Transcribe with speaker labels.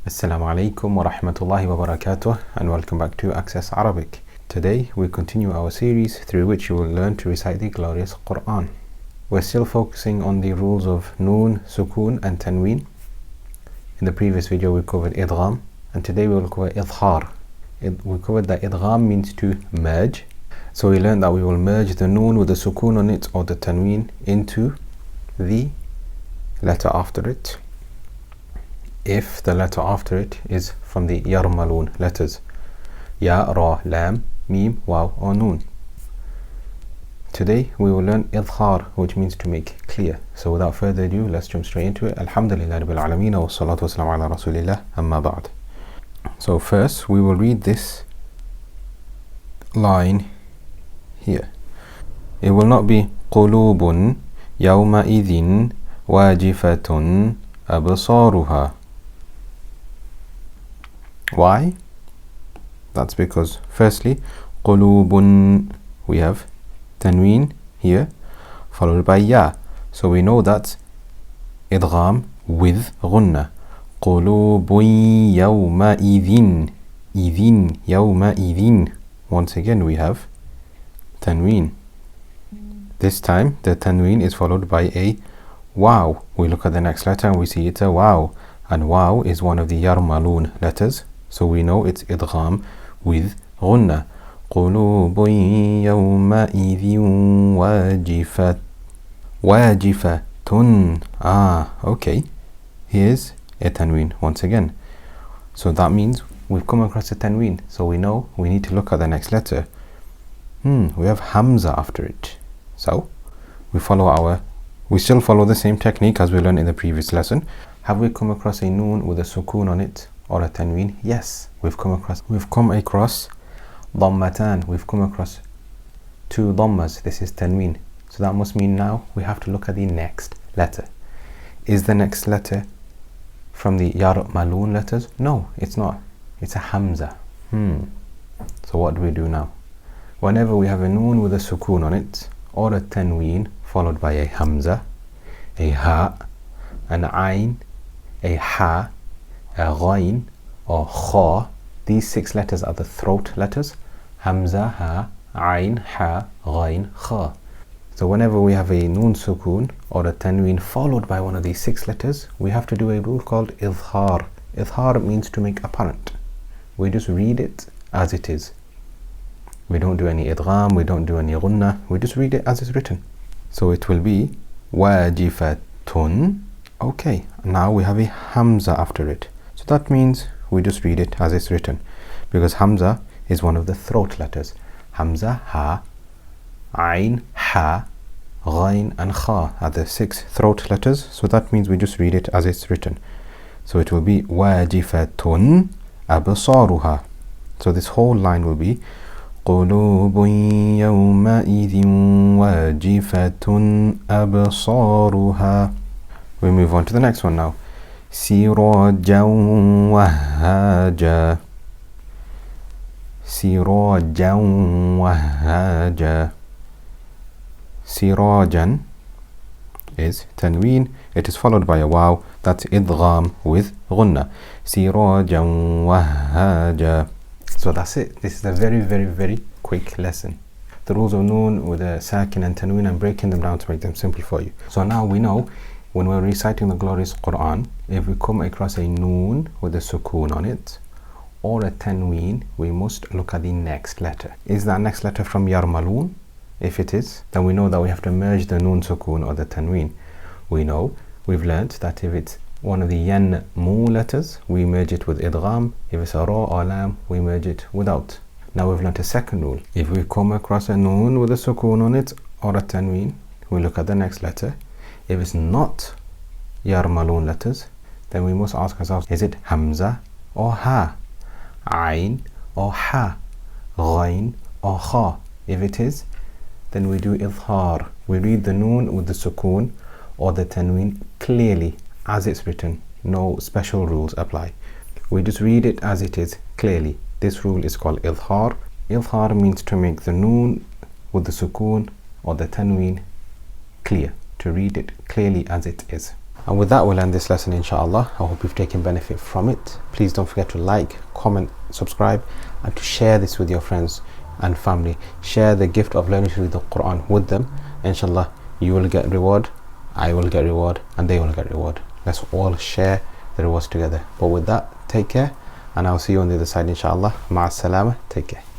Speaker 1: Assalamu alaikum wa rahmatullahi wa barakatuh, and welcome back to Access Arabic. Today we continue our series through which you will learn to recite the glorious Quran. We're still focusing on the rules of Noon, Sukoon and Tanween. In the previous video we covered Idgham, and today we will cover Idhar. We covered that Idgham means to merge. So we learned that we will merge the Noon with the Sukoon on it or the Tanween into the letter after it, if the letter after it is from the Yarmalun letters Ya, Ra, Lam, Mim, Waw or Noon. Today we will learn Idhar, which means to make clear. So without further ado, let's jump straight into it. Alhamdulillah Rabbil Alameen wa salatu wassalamu ala Rasulillah, amma ba'd. So first we will read this line here. It will not be قلوب يومئذ واجفة أبصارها. Why? That's because firstly قلوب, we have Tanween here followed by Ya, so we know that's Idgham with Ghunna. قلوب يومئذ, إذن يومئذ. Once again we have Tanween. This time the Tanween is followed by a Waw. We look at the next letter and we see it's a Waw, and Waw is one of the Yarmalun letters, so we know it's Idgham with Ghunna. قلوب يومئذ واجفة واجفة. Okay, here's a Tanween once again, so that means we've come across a Tanween, so we know we need to look at the next letter. We have Hamza after it, so we still follow the same technique as we learned in the previous lesson. Have we come across a Noon with a Sukoon on it or a Tanween? Yes, we've come across Dhammatan, we've come across two Dhammas. This is Tanween, so that must mean now we have to look at the next letter. Is the next letter from the Yarmalun letters? No, it's not. It's a Hamza. So what do we do now? Whenever we have a Noon with a Sukoon on it or a Tanween followed by a Hamza, a Ha, an Ain, a Ha, a Ghain or Kha, these 6 letters are the throat letters: Hamza, Ha, Ain, Ha, Ghain, Kha. So whenever we have a Noon Sukoon or a Tanween followed by one of these 6 letters, we have to do a rule called Idhar. Idhar means to make apparent. We just read it as it is. We don't do any Idgham, we don't do any Ghunna, we just read it as it's written. So it will be Wajifatun. Okay, now we have a Hamza after it, so that means we just read it as it's written, because Hamza is one of the throat letters. Hamza, Ha, Ain, Ha, Ghain and Kha are the 6 throat letters, so that means we just read it as it's written. So it will be Wajifatun Absaruha. So this whole line will be قلوب يومئذ واجفة أبصارها. We move on to the next one now. سراجا وهاجا. سراجا وهاجا. Sirajan is Tanween. It is followed by a Waw. That's Idgham with Ghunna. Sirajan wahaja. So that's it. This is a very, very, very quick lesson. The rules of Noon with a Sakin and Tanween, and breaking them down to make them simple for you. So now we know when we're reciting the glorious Quran, if we come across a Noon with a Sukoon on it or a Tanween, we must look at the next letter. Is that next letter from Yarmalun? If it is, then we know that we have to merge the Noon Sukoon or the Tanween. We've learnt that if it's one of the Yan Mu letters, we merge it with Idgham. If it's a Ra or Lam, we merge it without. Now we've learnt a second rule. If we come across a Noon with a Sukoon on it or a Tanween, we look at the next letter. If it's not Yarmalun letters, then we must ask ourselves, is it Hamza or Ha, Ain or Ha, Ghain or Kha? If it is, then we do Idhar. We read the Noon with the Sukoon or the Tanween clearly as it's written. No special rules apply. We just read it as it is clearly. This rule is called Idhar. Idhar means to make the Noon with the Sukoon or the Tanween clear, to read it clearly as it is. And with that, we'll end this lesson, inshallah. I hope you've taken benefit from it. Please don't forget to like, comment, subscribe, and to share this with your friends and family. Share the gift of learning to read the Quran with them. Inshallah, you will get reward, I will get reward, and they will get reward. Let's all share the rewards together. But with that, take care, and I'll see you on the other side, inshallah. Ma'as salama. Take care.